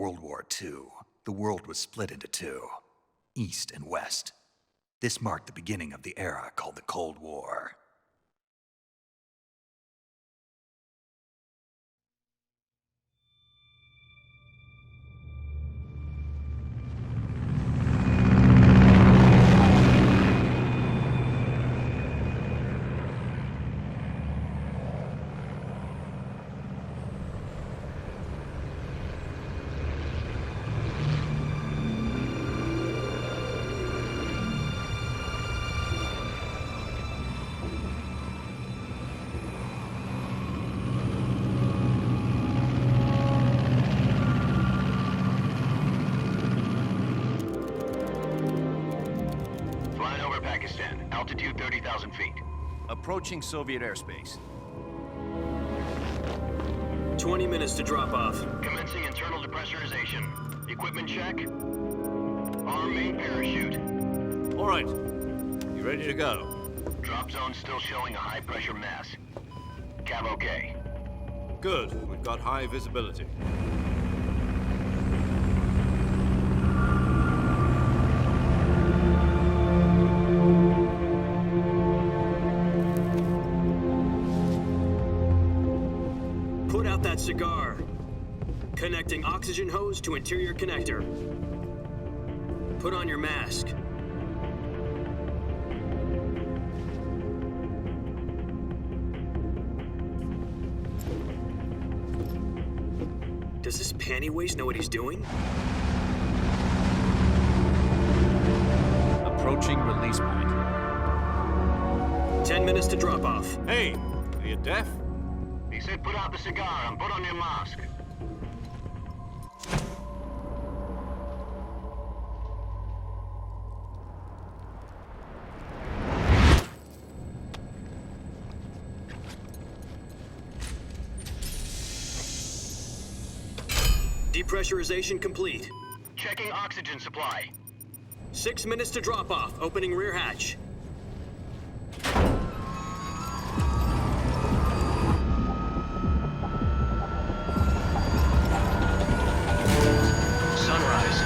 World War II, the world was split into two, East and West. This marked the beginning of the era called the Cold War. Altitude 30,000 feet. Approaching Soviet airspace. 20 minutes to drop off. Commencing internal depressurization. Equipment check. Arm main parachute. All right. You ready to go? Drop zone still showing a high pressure mass. Cav okay. Good. We've got high visibility. Put out that cigar. Connecting oxygen hose to interior connector. Put on your mask. Does this pantywaist know what he's doing? Approaching release point. 10 minutes to drop off. Hey, are you deaf? He said put out the cigar and put on your mask. Depressurization complete. Checking oxygen supply. 6 minutes to drop off. Opening rear hatch. Sunrise.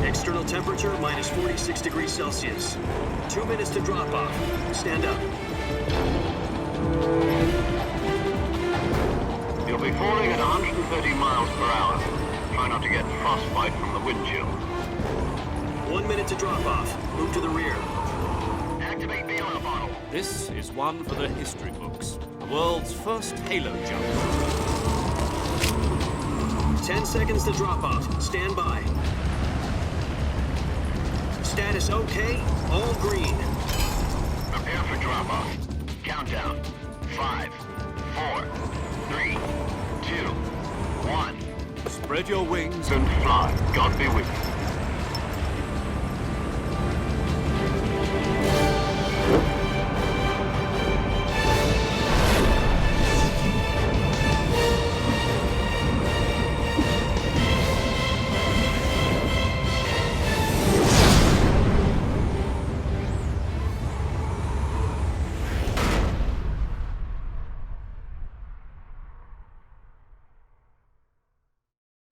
External temperature minus 46 degrees Celsius. 2 minutes to drop off. Stand up. You'll be falling at 130 miles per hour. Try not to get frostbite from the wind chill. 1 minute to drop off. Move to the rear. Activate the air bottle. This is one for the history books. The world's first halo jump. 10 seconds to drop off. Stand by. Status okay. All green. Prepare for drop-off. Countdown. 5, 4, 3, 2, 1. Spread your wings. And fly. God be with you.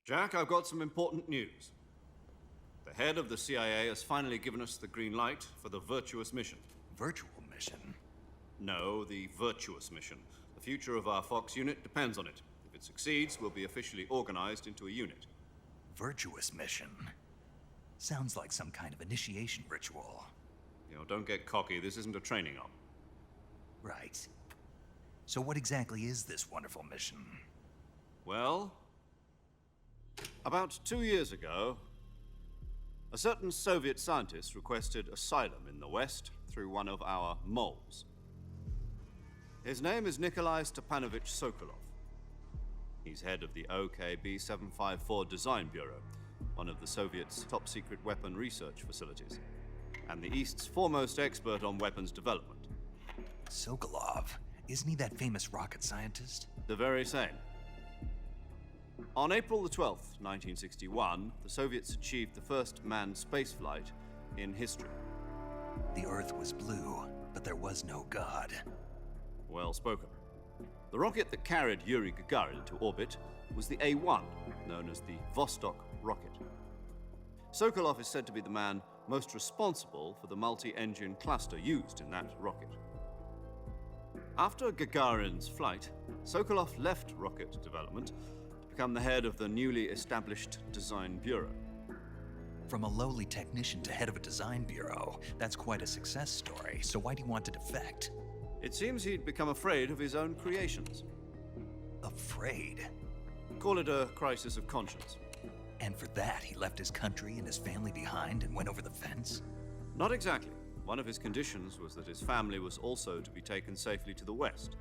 Jack, I've got some important news. The head of the CIA has finally given us the green light for the Virtuous mission. Virtual mission? No, the Virtuous mission. The future of our Fox unit depends on it. If it succeeds, we'll be officially organized into a unit. Virtuous mission? Sounds like some kind of initiation ritual. You know, don't get cocky. This isn't a training op. Right. So what exactly is this wonderful mission? Well, about 2 years ago, a certain Soviet scientist requested asylum in the West through one of our moles. His name is Nikolai Stepanovich Sokolov. He's head of the OKB-754 Design Bureau, one of the Soviets' top-secret weapon research facilities, and the East's foremost expert on weapons development. Sokolov? Isn't he that famous rocket scientist? The very same. On April the 12th, 1961, the Soviets achieved the first manned spaceflight in history. The Earth was blue, but there was no God. Well spoken. The rocket that carried Yuri Gagarin into orbit was the A-1, known as the Vostok rocket. Sokolov is said to be the man most responsible for the multi-engine cluster used in that rocket. After Gagarin's flight, Sokolov left rocket development to become the head of the newly established Design Bureau. From a lowly technician to head of a design bureau, that's quite a success story, so why do you want to defect? It seems he'd become afraid of his own creations. Afraid? Call it a crisis of conscience. And for that, he left his country and his family behind and went over the fence? Not exactly. One of his conditions was that his family was also to be taken safely to the west.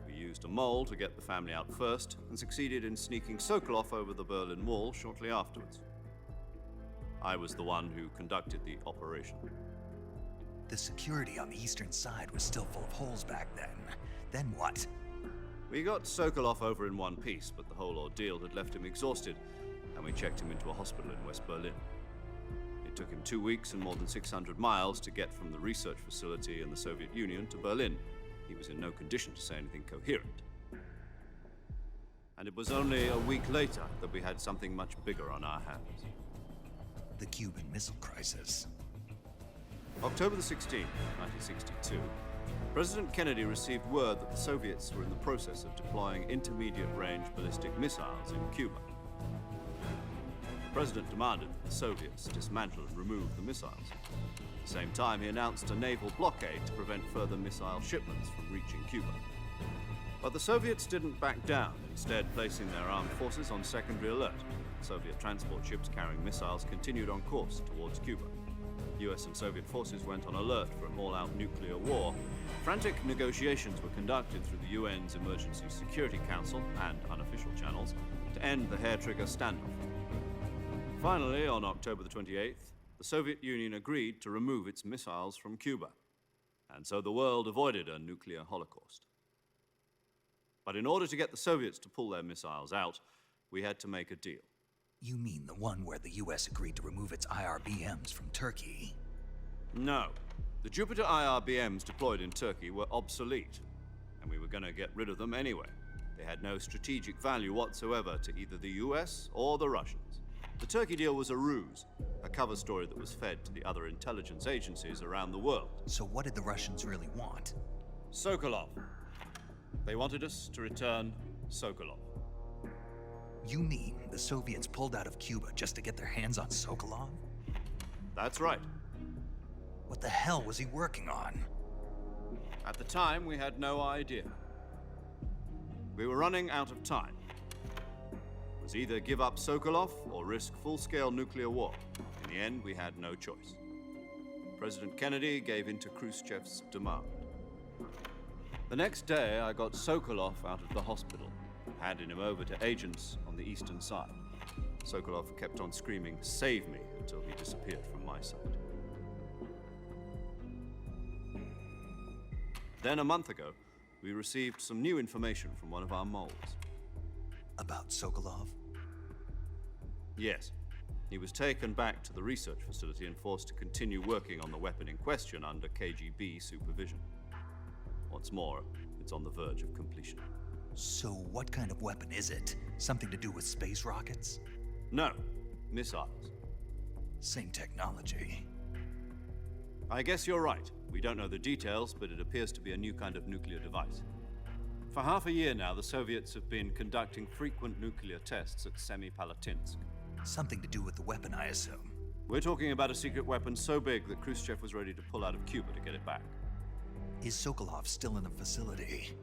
We used a mole to get the family out first and succeeded in sneaking Sokolov over the Berlin Wall shortly afterwards. I was the one who conducted the operation. The security on the eastern side was still full of holes back then. Then what? We got Sokolov over in one piece, but the whole ordeal had left him exhausted, and we checked him into a hospital in West Berlin. It took him 2 weeks and more than 600 miles to get from the research facility in the Soviet Union to Berlin. He was in no condition to say anything coherent. And it was only a week later that we had something much bigger on our hands. The Cuban Missile Crisis. October the 16th, 1962, President Kennedy received word that the Soviets were in the process of deploying intermediate-range ballistic missiles in Cuba. The President demanded that the Soviets dismantle and remove the missiles. At the same time, he announced a naval blockade to prevent further missile shipments from reaching Cuba. But the Soviets didn't back down, instead placing their armed forces on secondary alert. Soviet transport ships carrying missiles continued on course towards Cuba. US and Soviet forces went on alert for an all-out nuclear war. Frantic negotiations were conducted through the UN's Emergency Security Council and unofficial channels to end the hair-trigger standoff. Finally, on October the 28th, the Soviet Union agreed to remove its missiles from Cuba, and so the world avoided a nuclear holocaust. But in order to get the Soviets to pull their missiles out, we had to make a deal. You mean the one where the US agreed to remove its IRBMs from Turkey? No. The Jupiter IRBMs deployed in Turkey were obsolete, and we were going to get rid of them anyway. They had no strategic value whatsoever to either the US or the Russians. The Turkey deal was a ruse, a cover story that was fed to the other intelligence agencies around the world. So what did the Russians really want? Sokolov. They wanted us to return Sokolov. You mean the Soviets pulled out of Cuba just to get their hands on Sokolov? That's right. What the hell was he working on? At the time, we had no idea. We were running out of time. It was either give up Sokolov or risk full-scale nuclear war. In the end, we had no choice. President Kennedy gave in to Khrushchev's demand. The next day, I got Sokolov out of the hospital, handing him over to agents on the eastern side. Sokolov kept on screaming, "Save me," until he disappeared from my sight. Then a month ago, we received some new information from one of our moles. About Sokolov? Yes. He was taken back to the research facility and forced to continue working on the weapon in question under KGB supervision. Once more, it's on the verge of completion. So what kind of weapon is it? Something to do with space rockets? No, missiles. Same technology. I guess you're right. We don't know the details, but it appears to be a new kind of nuclear device. For half a year now, the Soviets have been conducting frequent nuclear tests at Semipalatinsk. Something to do with the weapon, I assume. We're talking about a secret weapon so big that Khrushchev was ready to pull out of Cuba to get it back. Is Sokolov still in the facility?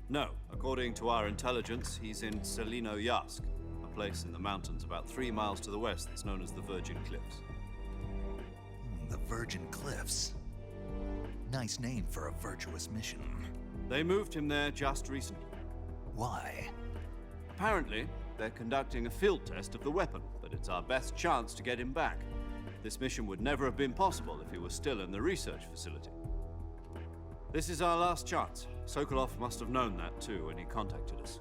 No. According to our intelligence, he's in Selinoyarsk, a place in the mountains about 3 miles to the west that's known as the Virgin Cliffs. The Virgin Cliffs. Nice name for a virtuous mission. They moved him there just recently. Why? Apparently, they're conducting a field test of the weapon, but it's our best chance to get him back. This mission would never have been possible if he was still in the research facility. This is our last chance. Sokolov must have known that too when he contacted us.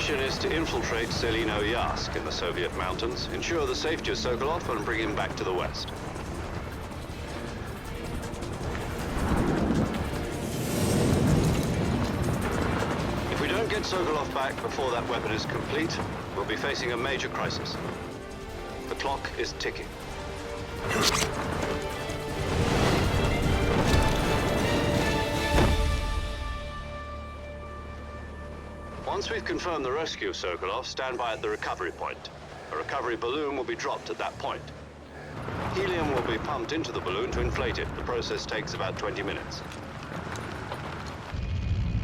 mission is to infiltrate Selino Yask in the Soviet mountains, ensure the safety of Sokolov, and bring him back to the West. If we don't get Sokolov back before that weapon is complete, we'll be facing a major crisis. The clock is ticking. Once we've confirmed the rescue of Sokolov, stand by at the recovery point. A recovery balloon will be dropped at that point. Helium will be pumped into the balloon to inflate it. The process takes about 20 minutes.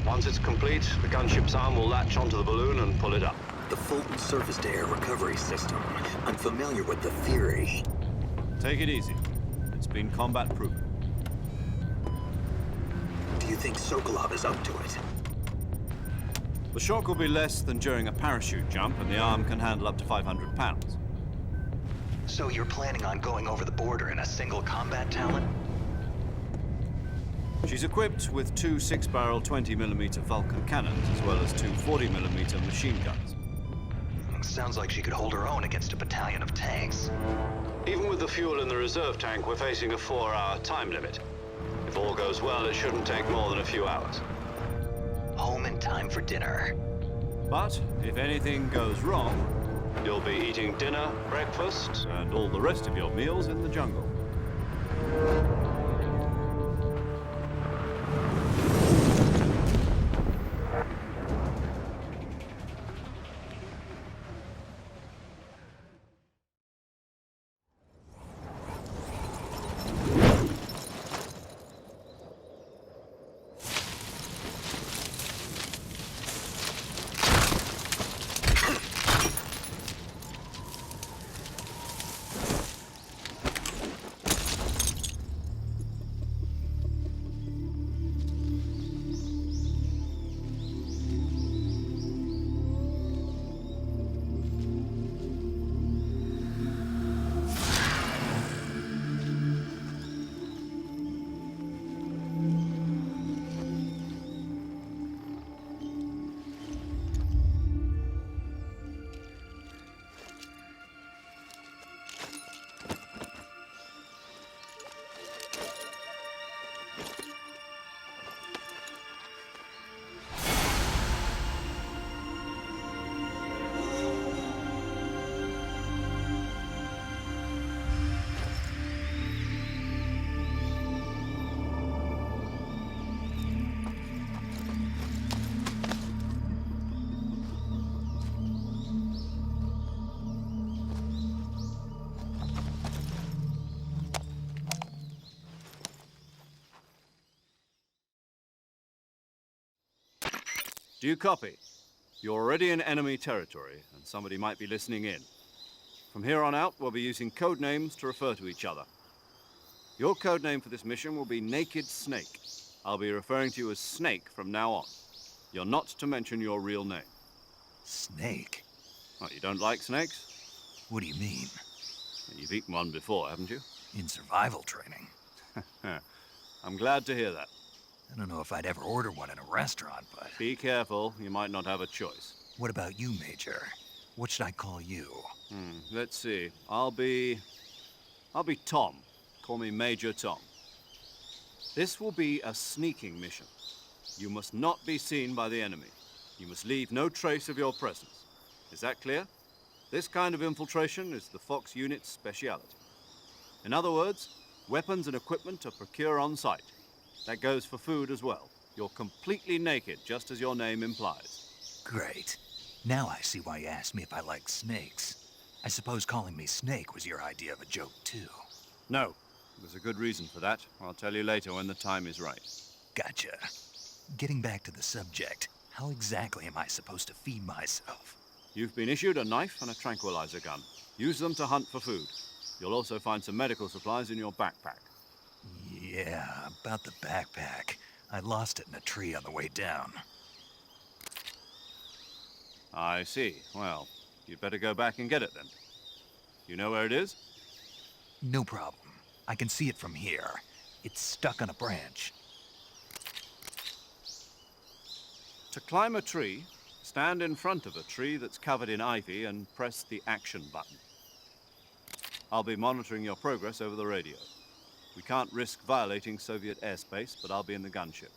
Once it's complete, the gunship's arm will latch onto the balloon and pull it up. The Fulton surface-to-air recovery system. I'm familiar with the theory. Take it easy. It's been combat-proven. Do you think Sokolov is up to it? The shock will be less than during a parachute jump, and the arm can handle up to 500 pounds. So you're planning on going over the border in a single combat Talon? She's equipped with two 6-barrel 20mm Vulcan cannons, as well as two 40mm machine guns. Sounds like she could hold her own against a battalion of tanks. Even with the fuel in the reserve tank, we're facing a 4-hour time limit. If all goes well, it shouldn't take more than a few hours. Home in time for dinner. But if anything goes wrong, you'll be eating dinner, breakfast, and all the rest of your meals in the jungle. Do you copy? You're already in enemy territory, and somebody might be listening in. From here on out, we'll be using code names to refer to each other. Your code name for this mission will be Naked Snake. I'll be referring to you as Snake from now on. You're not to mention your real name. Snake? Oh, you don't like snakes? What do you mean? You've eaten one before, haven't you? In survival training? I'm glad to hear that. I don't know if I'd ever order one in a restaurant, but... Be careful, you might not have a choice. What about you, Major? What should I call you? Let's see. I'll be Tom. Call me Major Tom. This will be a sneaking mission. You must not be seen by the enemy. You must leave no trace of your presence. Is that clear? This kind of infiltration is the Fox unit's speciality. In other words, weapons and equipment are procured on site. That goes for food as well. You're completely naked, just as your name implies. Great. Now I see why you asked me if I like snakes. I suppose calling me Snake was your idea of a joke, too. No. There's a good reason for that. I'll tell you later when the time is right. Gotcha. Getting back to the subject, how exactly am I supposed to feed myself? You've been issued a knife and a tranquilizer gun. Use them to hunt for food. You'll also find some medical supplies in your backpack. Yeah, about the backpack. I lost it in a tree on the way down. I see. Well, you'd better go back and get it then. You know where it is? No problem. I can see it from here. It's stuck on a branch. To climb a tree, Stand in front of a tree that's covered in ivy and press the action button. I'll be monitoring your progress over the radio. We can't risk violating Soviet airspace, but I'll be in the gunship.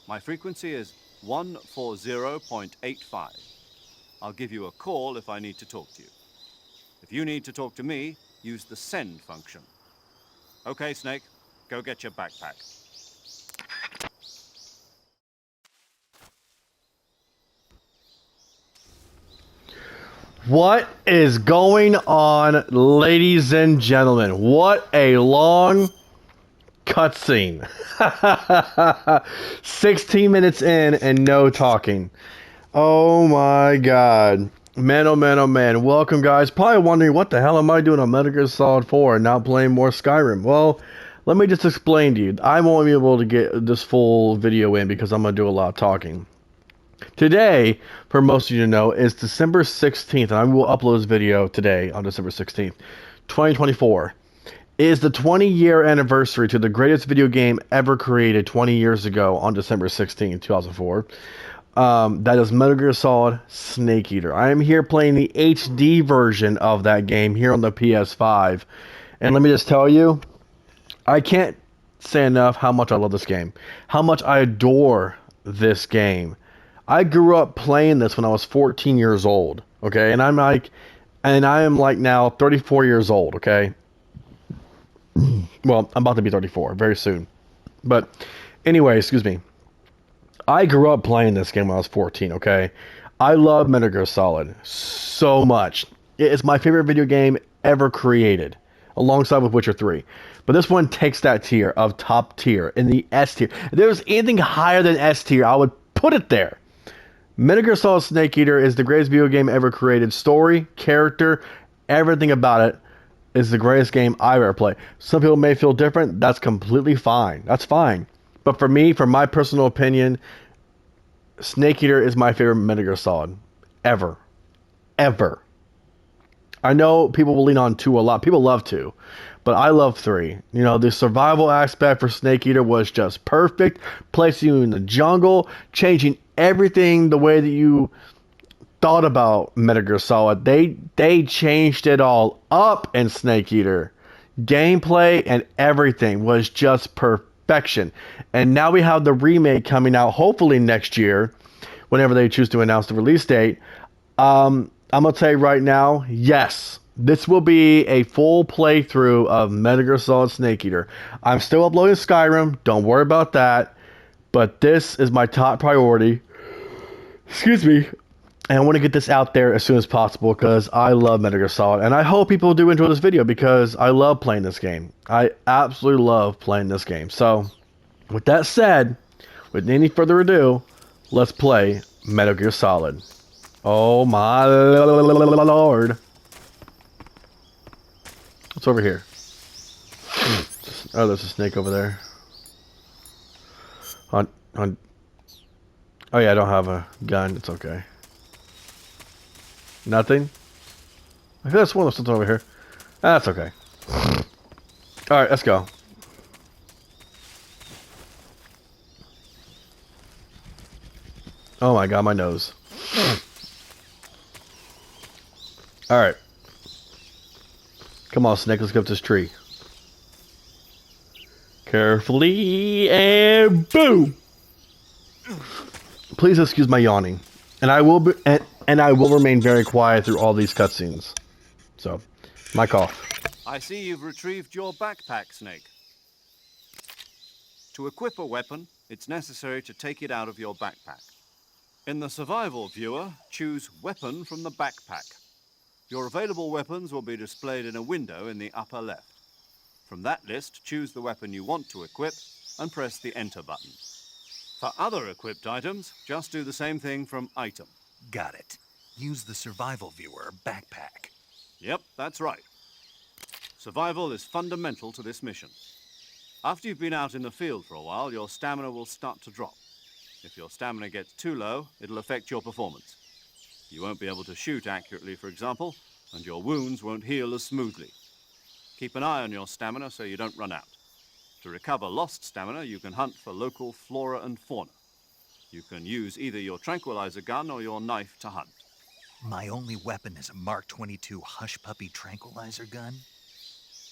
My frequency is 140.85. I'll give you a call if I need to talk to you. If you need to talk to me, use the send function. Okay, Snake, go get your backpack. What is going on, ladies and gentlemen? What a long cutscene. 16 minutes in and no talking. Oh my god. Man, oh man, oh man. Welcome, guys. Probably wondering, what the hell am I doing on Metal Gear Solid 4 and not playing more Skyrim? Well, let me just explain to you. I won't be able to get this full video in because I'm going to do a lot of talking. Today, for most of you to know, is December 16th, and I will upload this video today on December 16th, 2024. It is the 20-year anniversary to the greatest video game ever created 20 years ago on December 16th, 2004. That is Metal Gear Solid Snake Eater. I am here playing the HD version of that game here on the PS5. And let me just tell you, I can't say enough how much I love this game. How much I adore this game. I grew up playing this when I was 14 years old, okay? And I am like now 34 years old, okay? Well, I'm about to be 34 very soon. But anyway, excuse me. I grew up playing this game when I was 14, okay? I love Metal Gear Solid so much. It's my favorite video game ever created, alongside with Witcher 3. But this one takes that tier of top tier, in the S tier. If there was anything higher than S tier, I would put it there. Metal Gear Solid Snake Eater is the greatest video game ever created. Story, character, everything about it is the greatest game I've ever played. Some people may feel different. That's completely fine. That's fine. But for me, for my personal opinion, Snake Eater is my favorite Metal Gear Solid. Ever. Ever. I know people will lean on 2 a lot. People love 2. But I love 3. You know, the survival aspect for Snake Eater was just perfect. Placing you in the jungle, changing everything the way that you thought about Metal Gear Solid. They changed it all up in Snake Eater. Gameplay and everything was just perfection. And now we have the remake coming out hopefully next year, whenever they choose to announce the release date. I'm going to tell you right now, yes, this will be a full playthrough of Metal Gear Solid Snake Eater. I'm still uploading Skyrim, don't worry about that, but this is my top priority. Excuse me. And I want to get this out there as soon as possible because I love Metal Gear Solid. And I hope people do enjoy this video because I love playing this game. I absolutely love playing this game. So, with that said, with any further ado, let's play Metal Gear Solid. Oh my lord. What's over here? Oh, there's a snake over there. Oh yeah, I don't have a gun. It's okay. Nothing? I feel like there's something over here. That's okay. Alright, let's go. Oh my god, my nose. Alright. Come on, Snake, let's go up this tree. Carefully, and boom! Please excuse my yawning. And I will be, and I will remain very quiet through all these cutscenes. So, my cough. I see you've retrieved your backpack, Snake. To equip a weapon, it's necessary to take it out of your backpack. In the survival viewer, choose Weapon from the backpack. Your available weapons will be displayed in a window in the upper left. From that list, choose the weapon you want to equip and press the Enter button. For other equipped items, just do the same thing from Item. Got it. Use the survival viewer backpack. Yep, that's right. Survival is fundamental to this mission. After you've been out in the field for a while, your stamina will start to drop. If your stamina gets too low, it'll affect your performance. You won't be able to shoot accurately, for example, and your wounds won't heal as smoothly. Keep an eye on your stamina so you don't run out. To recover lost stamina, you can hunt for local flora and fauna. You can use either your tranquilizer gun or your knife to hunt. My only weapon is a Mark 22 Hush Puppy tranquilizer gun?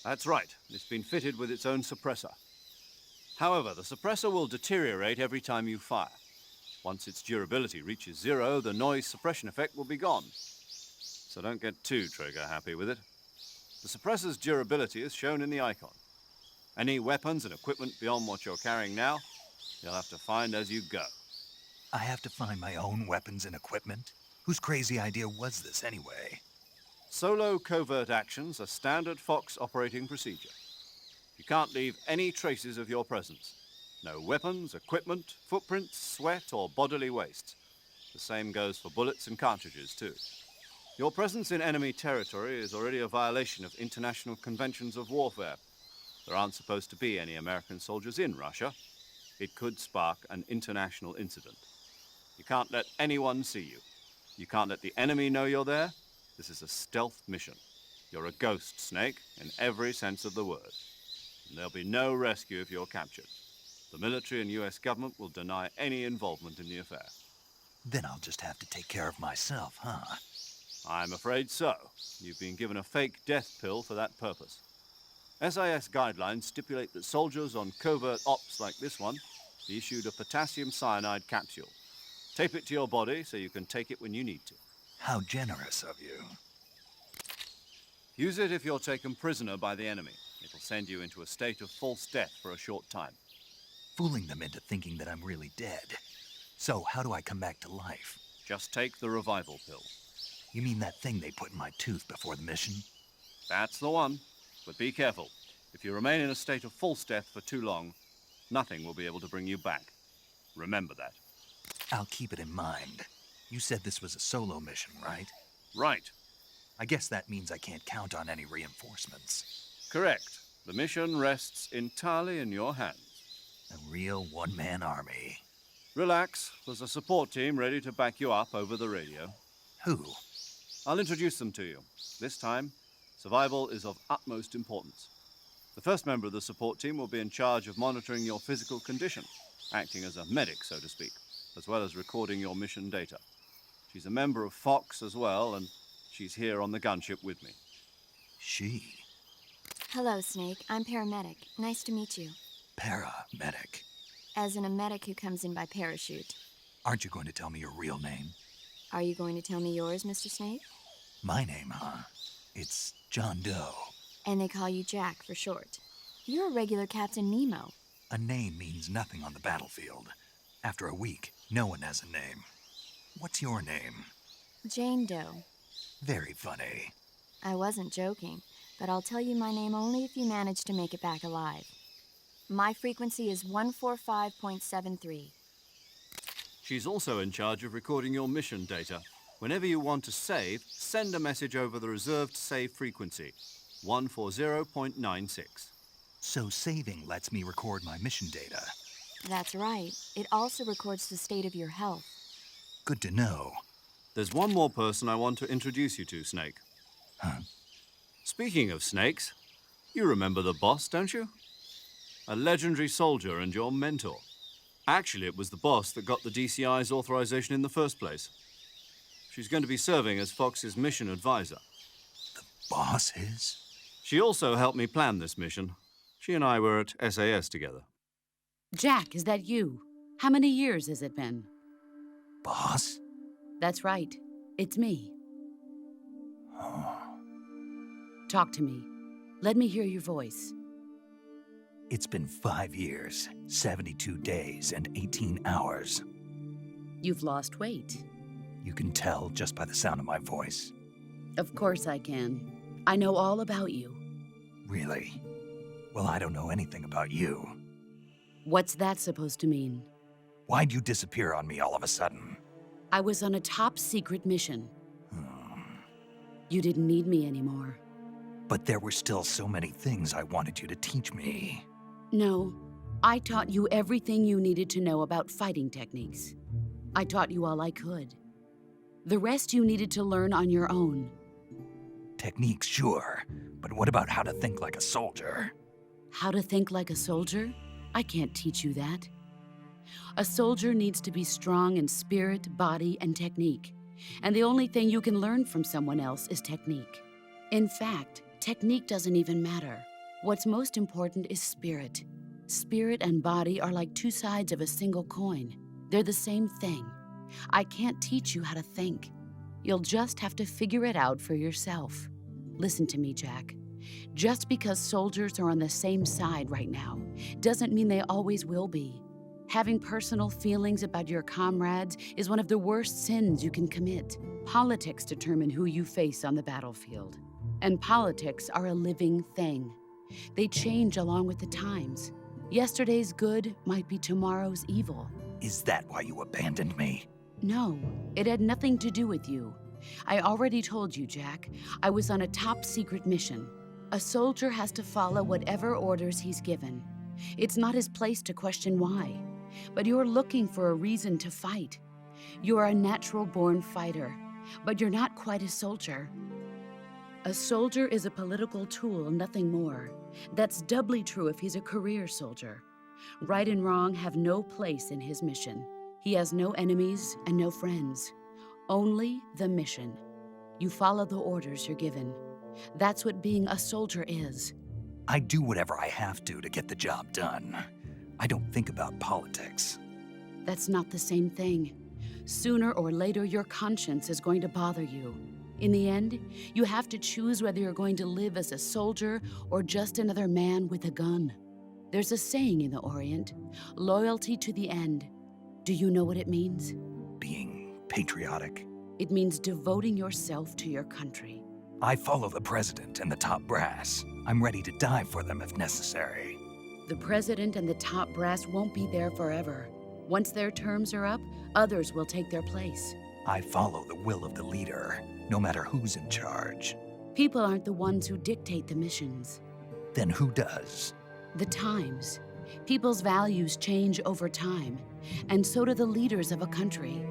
That's right. It's been fitted with its own suppressor. However, the suppressor will deteriorate every time you fire. Once its durability reaches 0, the noise suppression effect will be gone. So don't get too trigger-happy with it. The suppressor's durability is shown in the icon. Any weapons and equipment beyond what you're carrying now, you'll have to find as you go. I have to find my own weapons and equipment? Whose crazy idea was this anyway? Solo covert actions are standard Fox operating procedure. You can't leave any traces of your presence. No weapons, equipment, footprints, sweat, or bodily waste. The same goes for bullets and cartridges, too. Your presence in enemy territory is already a violation of international conventions of warfare. There aren't supposed to be any American soldiers in Russia. It could spark an international incident. You can't let anyone see you. You can't let the enemy know you're there. This is a stealth mission. You're a ghost, Snake, in every sense of the word. And there'll be no rescue if you're captured. The military and US government will deny any involvement in the affair. Then I'll just have to take care of myself, huh? I'm afraid so. You've been given a fake death pill for that purpose. SIS guidelines stipulate that soldiers on covert ops like this one be issued a potassium cyanide capsule. Tape it to your body so you can take it when you need to. How generous of you. Use it if you're taken prisoner by the enemy. It'll send you into a state of false death for a short time. Fooling them into thinking that I'm really dead. So how do I come back to life? Just take the revival pill. You mean that thing they put in my tooth before the mission? That's the one. But be careful. If you remain in a state of false death for too long, nothing will be able to bring you back. Remember that. I'll keep it in mind. You said this was a solo mission, right? Right. I guess that means I can't count on any reinforcements. Correct. The mission rests entirely in your hands. A real one-man army. Relax. There's a support team ready to back you up over the radio. Who? I'll introduce them to you. This time, survival is of utmost importance. The first member of the support team will be in charge of monitoring your physical condition, acting as a medic, so to speak, as well as recording your mission data. She's a member of Fox as well, and she's here on the gunship with me. She. Hello, Snake. I'm paramedic. Nice to meet you. Paramedic. As in a medic who comes in by parachute. Aren't you going to tell me your real name? Are you going to tell me yours, Mr. Snake? My name, huh? It's John Doe. And they call you Jack for short. You're a regular Captain Nemo. A name means nothing on the battlefield. After a week, no one has a name. What's your name? Jane Doe. Very funny. I wasn't joking, but I'll tell you my name only if you manage to make it back alive. My frequency is 145.73. She's also in charge of recording your mission data. Whenever you want to save, send a message over the reserved save frequency, 140.96. So saving lets me record my mission data. That's right. It also records the state of your health. Good to know. There's one more person I want to introduce you to, Snake. Huh? Speaking of snakes, you remember the boss, don't you? A legendary soldier and your mentor. Actually, it was the boss that got the DCI's authorization in the first place. She's going to be serving as Fox's mission advisor. The boss is? She also helped me plan this mission. She and I were at SAS together. Jack, is that you? How many years has it been? Boss? That's right. It's me. Oh. Talk to me. Let me hear your voice. It's been 5 years, 72 days, and 18 hours. You've lost weight. You can tell just by the sound of my voice. Of course I can. I know all about you. Really? Well, I don't know anything about you. What's that supposed to mean? Why'd you disappear on me all of a sudden? I was on a top-secret mission. Hmm. You didn't need me anymore. But there were still so many things I wanted you to teach me. No, I taught you everything you needed to know about fighting techniques. I taught you all I could. The rest you needed to learn on your own. Techniques, sure. But what about how to think like a soldier? How to think like a soldier? I can't teach you that. A soldier needs to be strong in spirit, body, and technique. And the only thing you can learn from someone else is technique. In fact, technique doesn't even matter. What's most important is spirit. Spirit and body are like two sides of a single coin. They're the same thing. I can't teach you how to think. You'll just have to figure it out for yourself. Listen to me, Jack. Just because soldiers are on the same side right now doesn't mean they always will be. Having personal feelings about your comrades is one of the worst sins you can commit. Politics determine who you face on the battlefield. And politics are a living thing. They change along with the times. Yesterday's good might be tomorrow's evil. Is that why you abandoned me? No, it had nothing to do with you. I already told you, Jack. I was on a top-secret mission. A soldier has to follow whatever orders he's given. It's not his place to question why. But you're looking for a reason to fight. You're a natural-born fighter, but you're not quite a soldier. A soldier is a political tool, nothing more. That's doubly true if he's a career soldier. Right and wrong have no place in his mission. He has no enemies and no friends. Only the mission. You follow the orders you're given. That's what being a soldier is. I do whatever I have to get the job done. I don't think about politics. That's not the same thing. Sooner or later, your conscience is going to bother you. In the end, you have to choose whether you're going to live as a soldier or just another man with a gun. There's a saying in the Orient, loyalty to the end. Do you know what it means? Being patriotic. It means devoting yourself to your country. I follow the president and the top brass. I'm ready to die for them if necessary. The president and the top brass won't be there forever. Once their terms are up, others will take their place. I follow the will of the leader, no matter who's in charge. People aren't the ones who dictate the missions. Then who does? The times. People's values change over time, and so do the leaders of a country.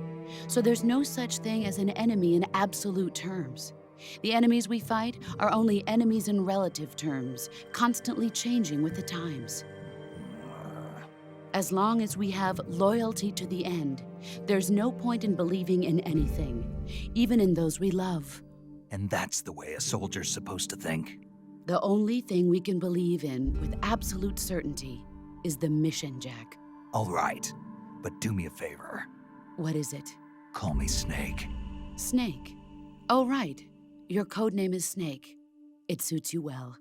So there's no such thing as an enemy in absolute terms. The enemies we fight are only enemies in relative terms, constantly changing with the times. As long as we have loyalty to the end, there's no point in believing in anything, even in those we love. And that's the way a soldier's supposed to think? The only thing we can believe in with absolute certainty is the mission, Jack. All right, but do me a favor. What is it? Call me Snake. Snake. Oh, right. Your code name is Snake. It suits you well.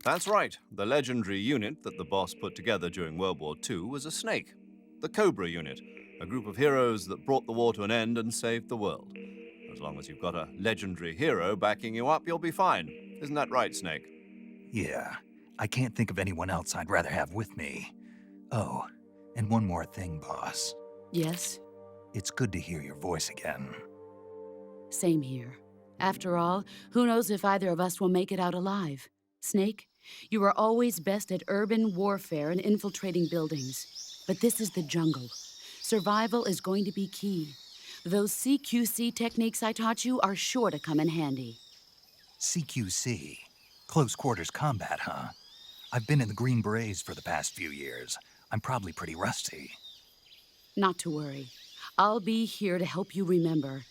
That's right. The legendary unit that the boss put together during World War II was a snake. The Cobra unit, a group of heroes that brought the war to an end and saved the world. As long as you've got a legendary hero backing you up, you'll be fine. Isn't that right, Snake? Yeah, I can't think of anyone else I'd rather have with me. Oh, and one more thing, boss. Yes? It's good to hear your voice again. Same here. After all, who knows if either of us will make it out alive? Snake, you are always best at urban warfare and infiltrating buildings. But this is the jungle. Survival is going to be key. Those CQC techniques I taught you are sure to come in handy. CQC? Close quarters combat, huh? I've been in the Green Berets for the past few years. I'm probably pretty rusty. Not to worry. I'll be here to help you remember.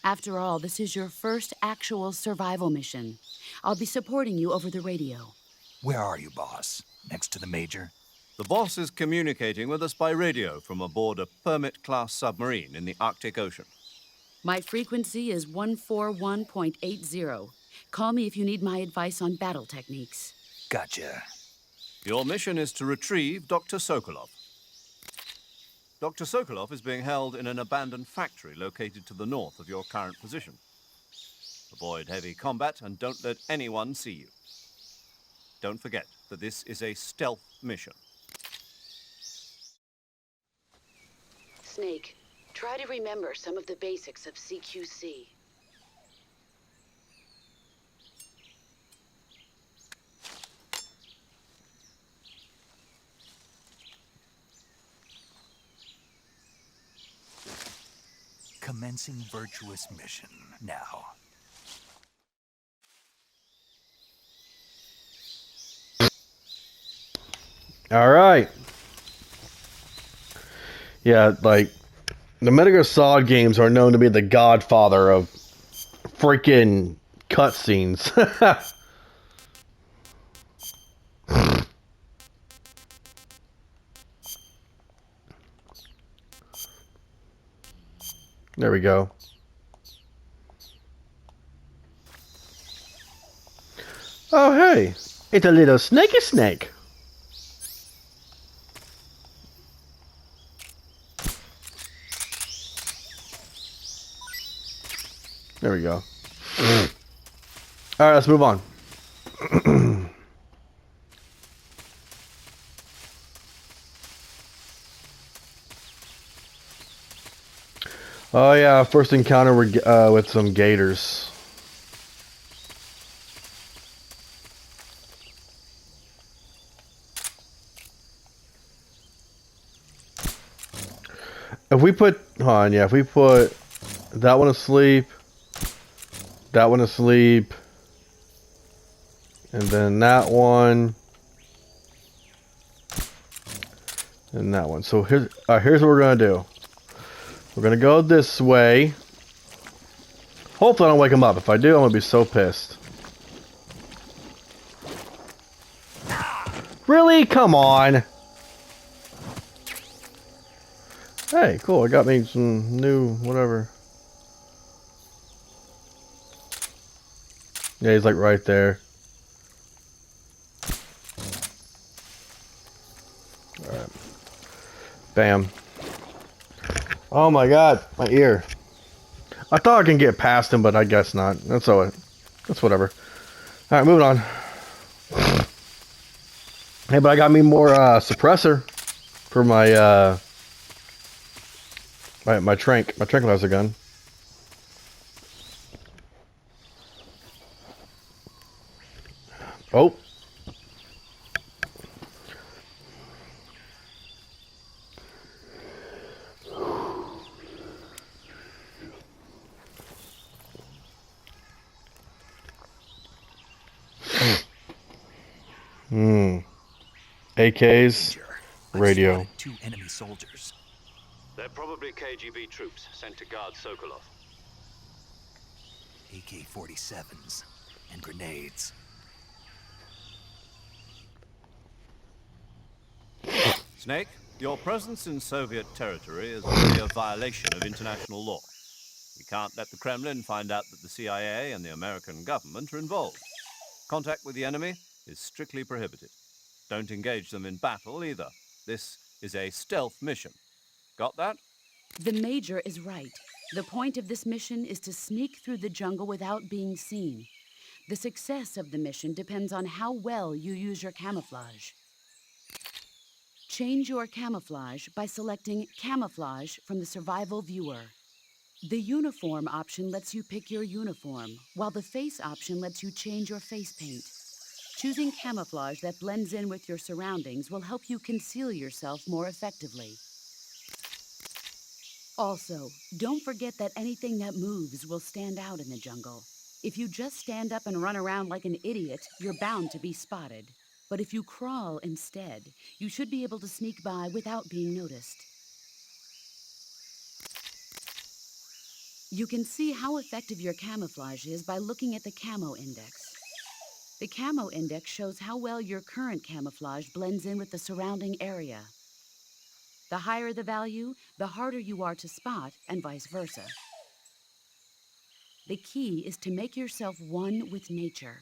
After all, this is your first actual survival mission. I'll be supporting you over the radio. Where are you, boss? Next to the Major? The boss is communicating with us by radio from aboard a Permit-class submarine in the Arctic Ocean. My frequency is 141.80. Call me if you need my advice on battle techniques. Gotcha. Your mission is to retrieve Dr. Sokolov. Dr. Sokolov is being held in an abandoned factory located to the north of your current position. Avoid heavy combat and don't let anyone see you. Don't forget that this is a stealth mission. Snake, try to remember some of the basics of CQC. Commencing virtuous mission now. All right. Yeah, like the Metal Gear Solid games are known to be the godfather of freaking cutscenes. There we go. Oh, hey. It's a little snakey snake. There we go. Alright, let's move on. Oh yeah, first encounter with some gators. If we put, if we put that one asleep, that one asleep, and then that one, and that one. So here's what we're gonna do. We're gonna go this way. Hopefully I don't wake him up. If I do, I'm gonna be so pissed. Really? Come on. Hey, cool. I got me some new whatever. Yeah, he's like right there. Alright. Bam. Oh my god, my ear. I thought I can get past him, but I guess not. That's whatever. Alright, moving on. Hey, but I got me more suppressor for my my tranquilizer gun. Oh. AKs, radio. 2 enemy soldiers. They're probably KGB troops sent to guard Sokolov. AK-47s and grenades. Snake, your presence in Soviet territory is really a violation of international law. We can't let the Kremlin find out that the CIA and the American government are involved. Contact with the enemy is strictly prohibited. Don't engage them in battle either. This is a stealth mission. Got that? The Major is right. The point of this mission is to sneak through the jungle without being seen. The success of the mission depends on how well you use your camouflage. Change your camouflage by selecting Camouflage from the Survival Viewer. The Uniform option lets you pick your uniform, while the Face option lets you change your face paint. Choosing camouflage that blends in with your surroundings will help you conceal yourself more effectively. Also, don't forget that anything that moves will stand out in the jungle. If you just stand up and run around like an idiot, you're bound to be spotted. But if you crawl instead, you should be able to sneak by without being noticed. You can see how effective your camouflage is by looking at the Camo Index. The Camo Index shows how well your current camouflage blends in with the surrounding area. The higher the value, the harder you are to spot, and vice versa. The key is to make yourself one with nature.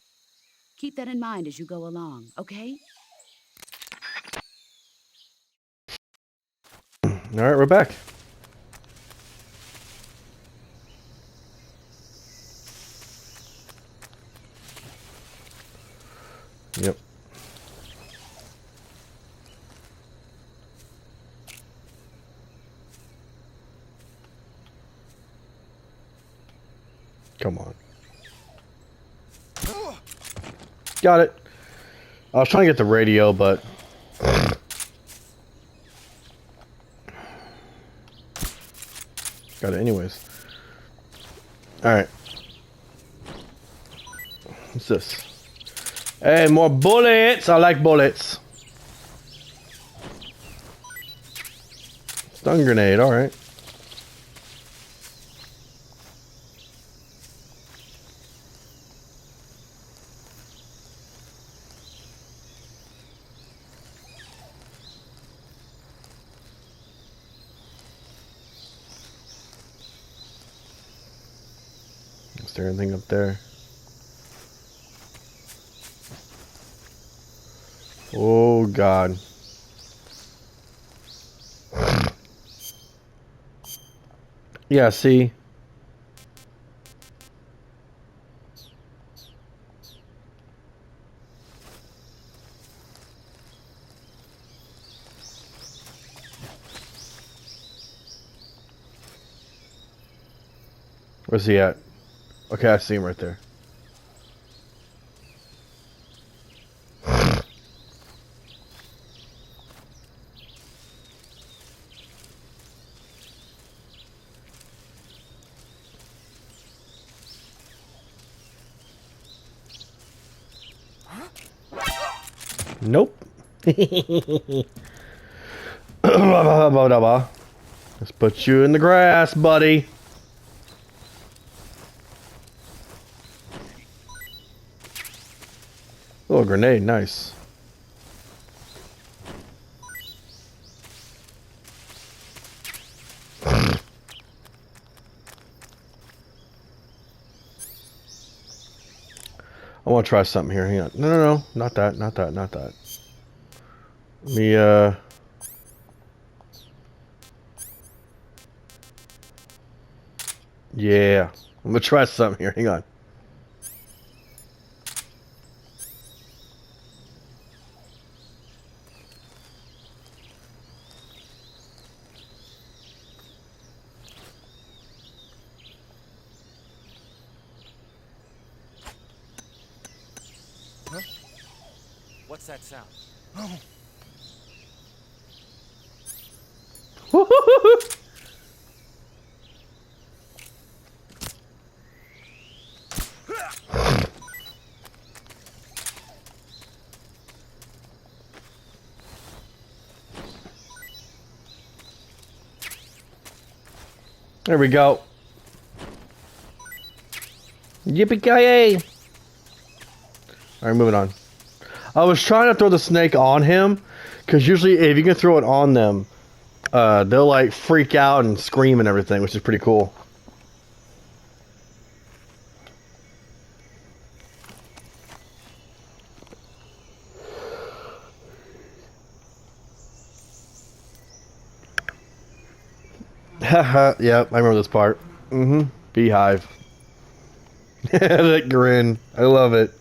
Keep that in mind as you go along, okay? All right, we're back. Yep. Come on. Got it. I was trying to get the radio, but got it anyways. Alright. What's this? Hey, more bullets! I like bullets. Stun grenade, alright. Is there anything up there? Oh God. Yeah, see? Where's he at? Okay, I see him right there. Nope. Let's put you in the grass, buddy. Oh, grenade, nice. I want to try something here. Hang on. No. Not that. Let me, yeah. I'm going to try something here. Hang on. What's that sound? There we go. Yippee-ki-yay! Alright, moving on. I was trying to throw the snake on him, because usually if you can throw it on them, they'll like freak out and scream and everything, which is pretty cool. Haha, yep, I remember this part. Beehive. That grin. I love it.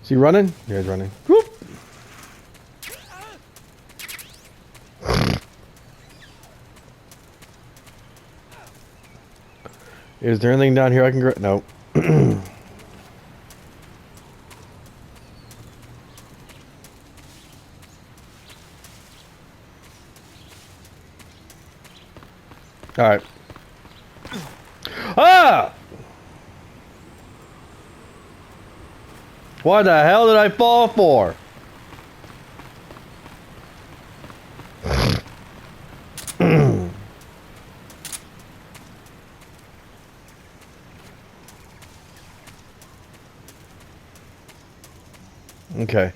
Is he running? Yeah, he's running. Whoop. Is there anything down here I can grab? Nope. Alright. Ah! What the hell did I fall for? Okay.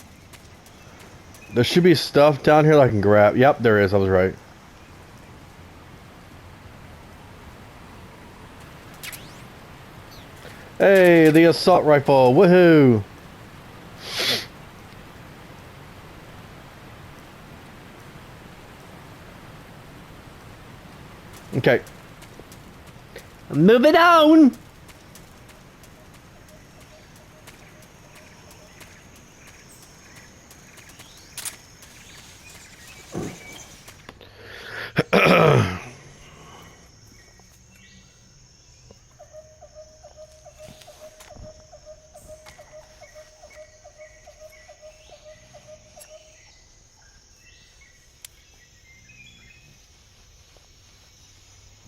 There should be stuff down here that I can grab. Yep, there is. I was right. Hey, the assault rifle. Woohoo! Okay. Move it on!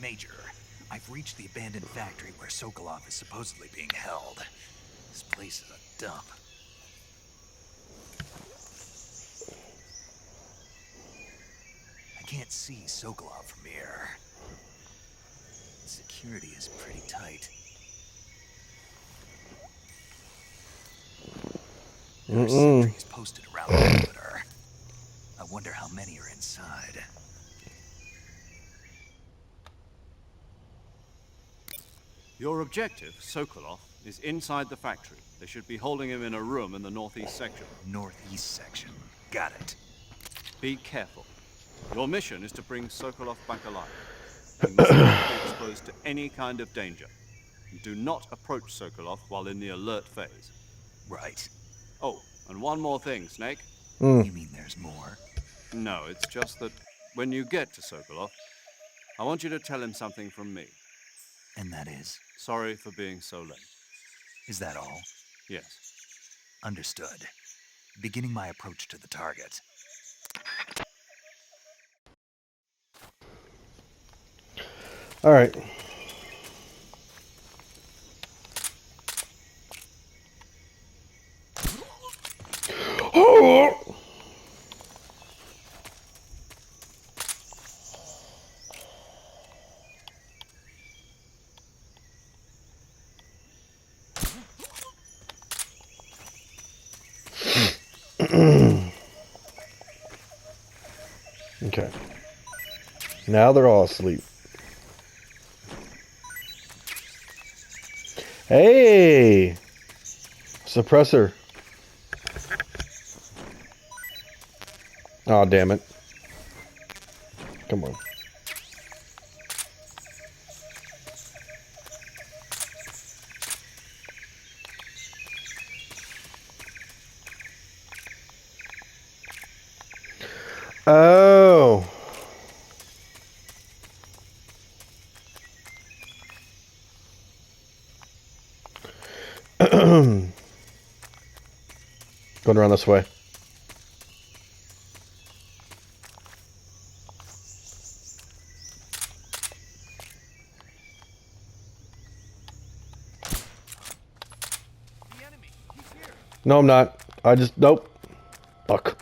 Major, I've reached the abandoned factory where Sokolov is supposedly being held. This place is a dump. I can't see Sokolov from here. Security is pretty tight. There are sentries posted around the perimeter. I wonder how many are inside. Your objective, Sokolov, is inside the factory. They should be holding him in a room in the northeast section. Northeast section. Got it. Be careful. Your mission is to bring Sokolov back alive. He must not be exposed to any kind of danger. Do not approach Sokolov while in the alert phase. Right. Oh, and one more thing, Snake. You mean there's more? No, it's just that when you get to Sokolov, I want you to tell him something from me. And that is? Sorry for being so late. Is that all? Yes. Understood. Beginning my approach to the target. All right. Okay. Now they're all asleep. Hey! Suppressor. Oh, damn it. Come on. Oh. Going around this way. No, I'm not. I just... Nope. Fuck.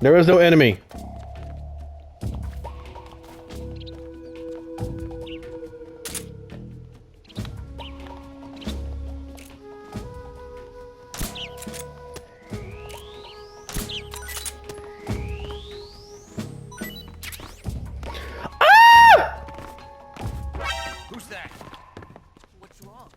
There is no enemy. Who's that? What's wrong?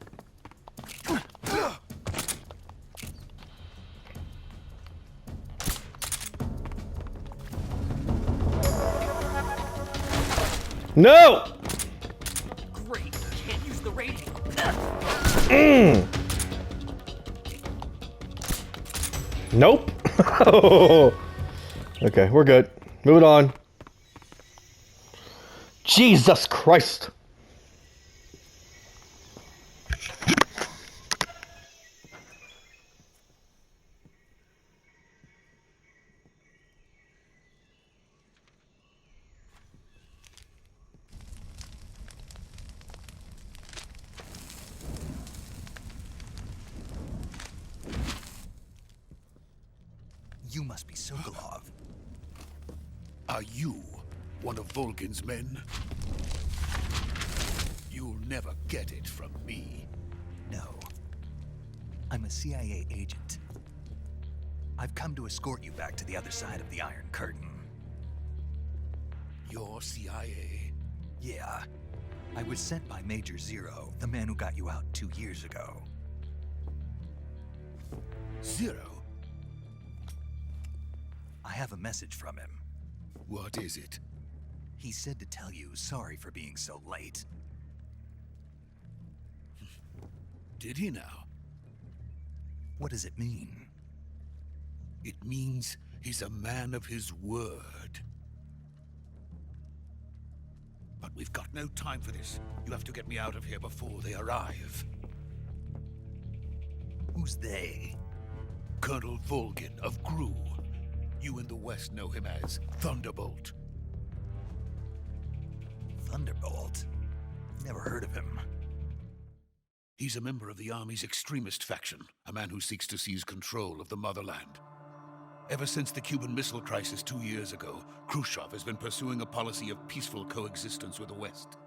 No! Great. Can't use the radio. Nope. Okay, we're good. Moving on. Jesus Christ. You must be Sokolov. Are you one of Volgin's men? You'll never get it from me. No. I'm a CIA agent. I've come to escort you back to the other side of the Iron Curtain. You're CIA? Yeah. I was sent by Major Zero, the man who got you out 2 years ago. Zero? I have a message from him. What is it? He said to tell you sorry for being so late. Did he now? What does it mean? It means he's a man of his word. But we've got no time for this. You have to get me out of here before they arrive. Who's they? Colonel Volgin of GRU. You in the West know him as Thunderbolt. Thunderbolt? Never heard of him. He's a member of the Army's extremist faction, a man who seeks to seize control of the motherland. Ever since the Cuban Missile Crisis 2 years ago, Khrushchev has been pursuing a policy of peaceful coexistence with the West.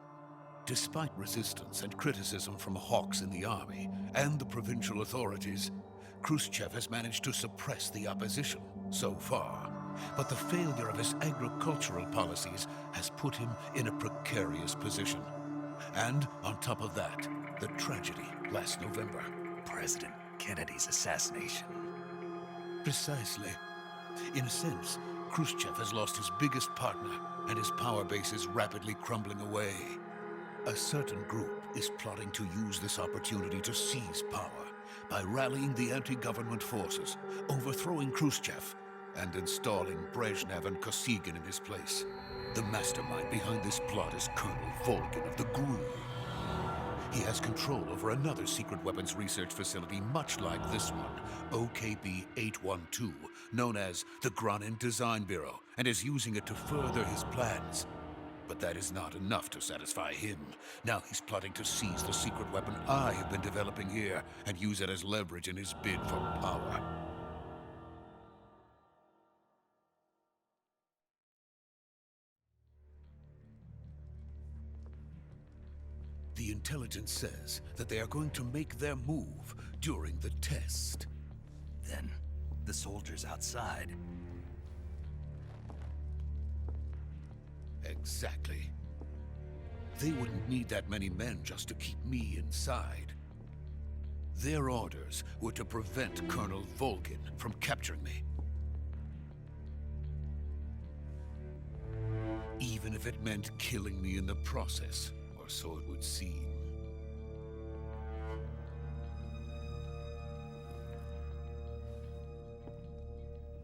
Despite resistance and criticism from hawks in the army and the provincial authorities, Khrushchev has managed to suppress the opposition so far. But the failure of his agricultural policies has put him in a precarious position. And on top of that, the tragedy last November. President Kennedy's assassination. Precisely. In a sense, Khrushchev has lost his biggest partner, and his power base is rapidly crumbling away. A certain group is plotting to use this opportunity to seize power by rallying the anti-government forces, overthrowing Khrushchev, and installing Brezhnev and Kosygin in his place. The mastermind behind this plot is Colonel Volgin of the GRU. He has control over another secret weapons research facility much like this one, OKB-812, known as the Granin Design Bureau, and is using it to further his plans. But that is not enough to satisfy him. Now he's plotting to seize the secret weapon I have been developing here and use it as leverage in his bid for power. The intelligence says that they are going to make their move during the test. Then, the soldiers outside. Exactly. They wouldn't need that many men just to keep me inside. Their orders were to prevent Colonel Volgin from capturing me. Even if it meant killing me in the process, or so it would seem.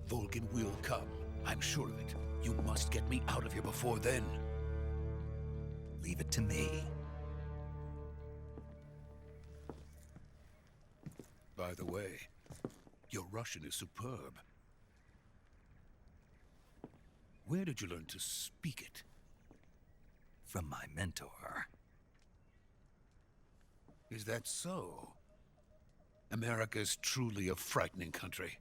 Volgin will come. I'm sure of it. You must get me out of here before then. Leave it to me. By the way, your Russian is superb. Where did you learn to speak it? From my mentor. Is that so? America is truly a frightening country.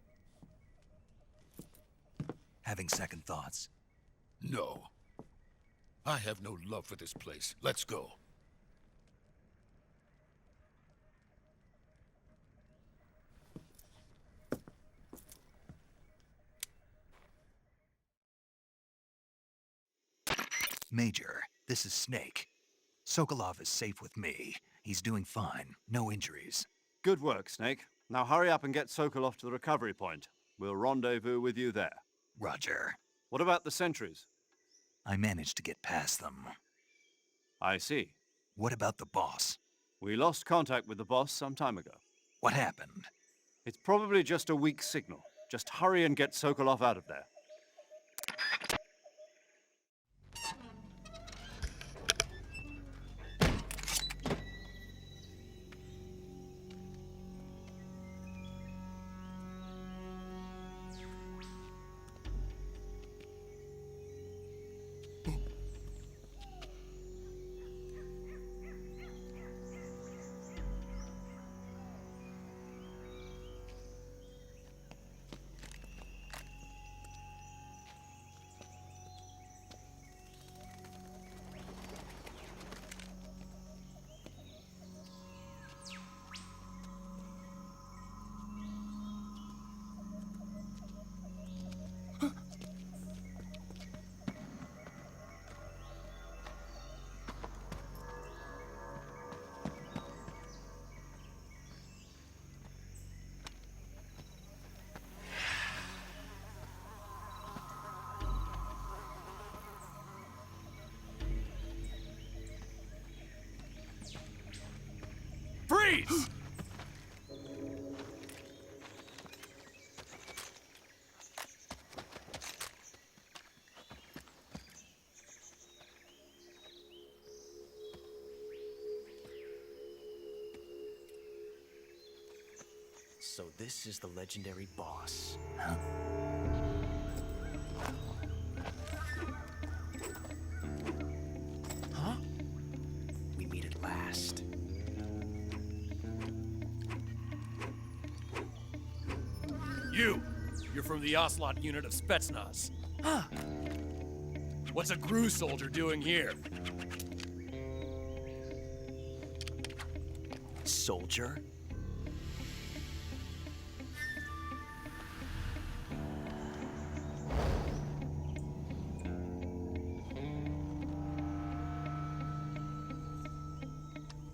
Having second thoughts? No. I have no love for this place. Let's go. Major, this is Snake. Sokolov is safe with me. He's doing fine. No injuries. Good work, Snake. Now hurry up and get Sokolov to the recovery point. We'll rendezvous with you there. Roger. What about the sentries? I managed to get past them. I see. What about the boss? We lost contact with the boss some time ago. What happened? It's probably just a weak signal. Just hurry and get Sokolov out of there. Freeze! So this is the legendary boss. Huh? best. You're from the Ocelot unit of Spetsnaz. Huh. What's a GRU soldier doing here? Soldier?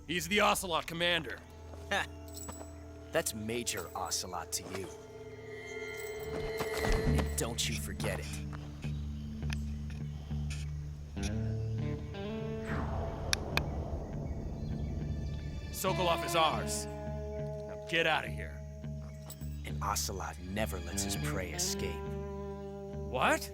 He's the Ocelot commander. Ha! That's Major Ocelot to you. And don't you forget it. Sokolov is ours. Now get out of here. And Ocelot never lets his prey escape. What?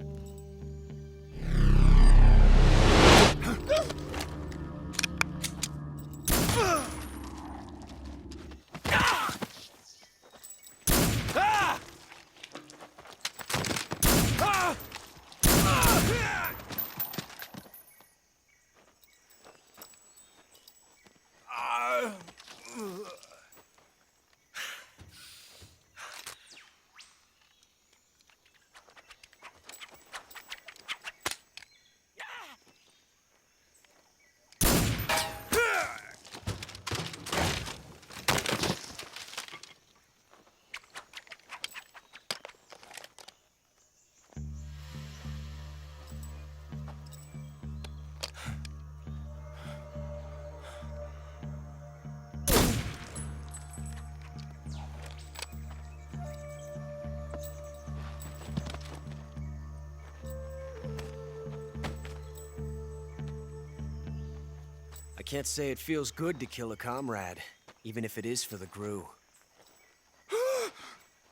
I can't say it feels good to kill a comrade, even if it is for the GRU.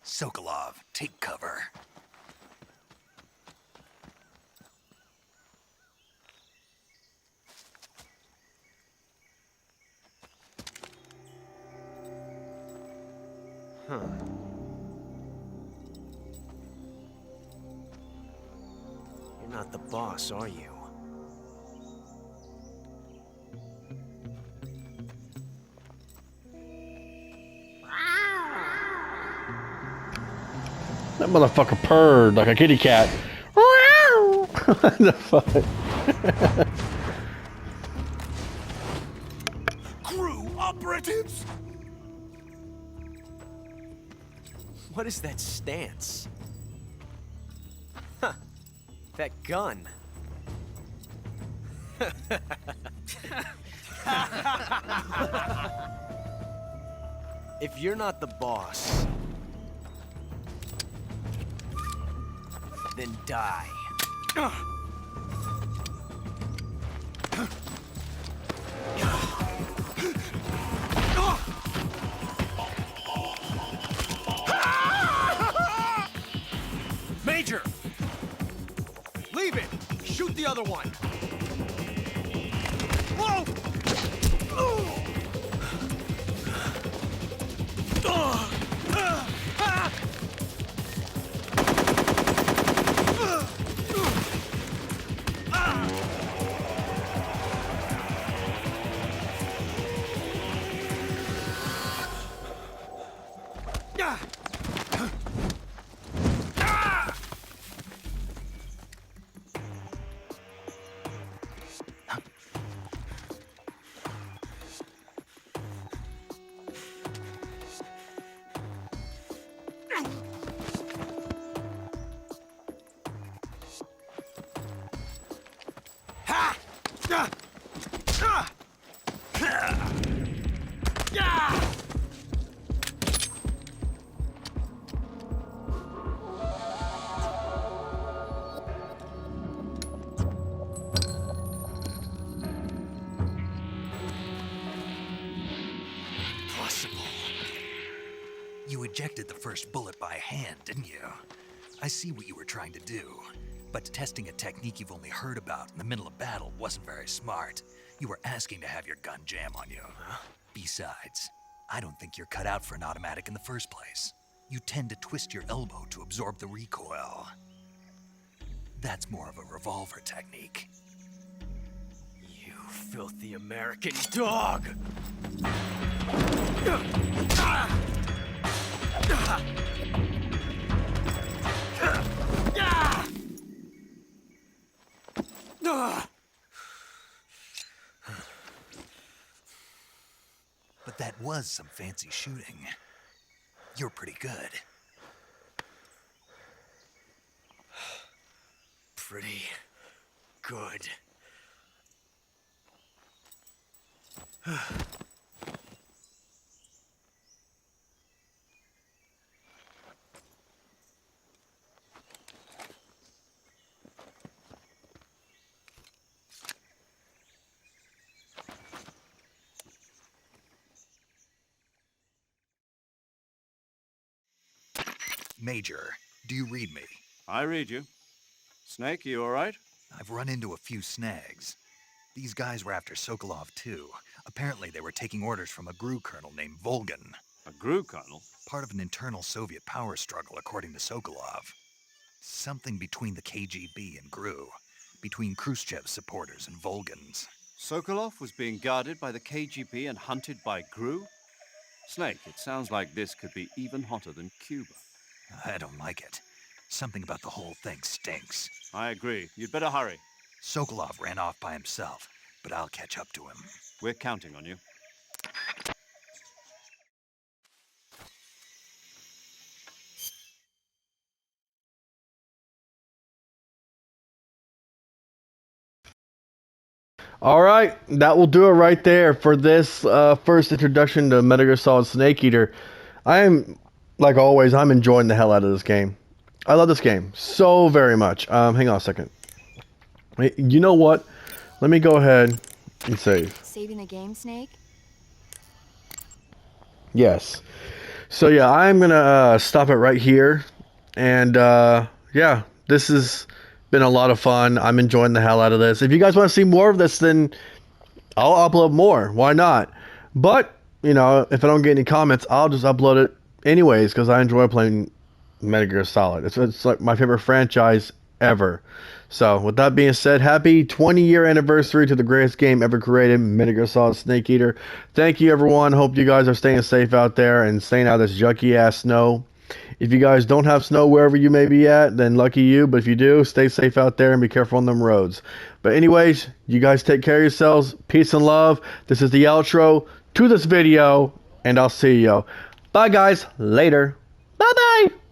Sokolov, take cover. Huh. You're not the boss, are you? That motherfucker purred like a kitty cat. What the fuck? GRU operatives! What is that stance? Huh. That gun. If you're not the boss, then die. Major! Leave it! Shoot the other one! Whoa! You ejected the first bullet by hand, didn't you? I see what you were trying to do. But testing a technique you've only heard about in the middle of battle wasn't very smart. You were asking to have your gun jam on you. Besides, I don't think you're cut out for an automatic in the first place. You tend to twist your elbow to absorb the recoil. That's more of a revolver technique. You filthy American dog! But that was some fancy shooting. You're pretty good. Pretty good. Major, do you read me? I read you. Snake, you all right? I've run into a few snags. These guys were after Sokolov too. Apparently they were taking orders from a GRU colonel named Volgan. A GRU colonel? Part of an internal Soviet power struggle, according to Sokolov. Something between the KGB and GRU. Between Khrushchev's supporters and Volgan's. Sokolov was being guarded by the KGB and hunted by GRU? Snake, it sounds like this could be even hotter than Cuba. I don't like it. Something about the whole thing stinks. I agree. You'd better hurry. Sokolov ran off by himself, but I'll catch up to him. We're counting on you. All right, that will do it right there for this first introduction to Metal Gear Solid Snake Eater. Like always, I'm enjoying the hell out of this game. I love this game so very much. Hang on a second. You know what? Let me go ahead and save. Saving the game, Snake? Yes. So yeah, I'm gonna stop it right here. And yeah, this has been a lot of fun. I'm enjoying the hell out of this. If you guys want to see more of this, then I'll upload more. Why not? But, you know, if I don't get any comments, I'll just upload it anyways, because I enjoy playing Metal Gear Solid. It's like my favorite franchise ever. So, with that being said, happy 20-year anniversary to the greatest game ever created, Metal Gear Solid Snake Eater. Thank you, everyone. Hope you guys are staying safe out there and staying out of this yucky-ass snow. If you guys don't have snow wherever you may be at, then lucky you. But if you do, stay safe out there and be careful on them roads. But anyways, you guys take care of yourselves. Peace and love. This is the outro to this video, and I'll see you. Bye, guys. Later. Bye-bye.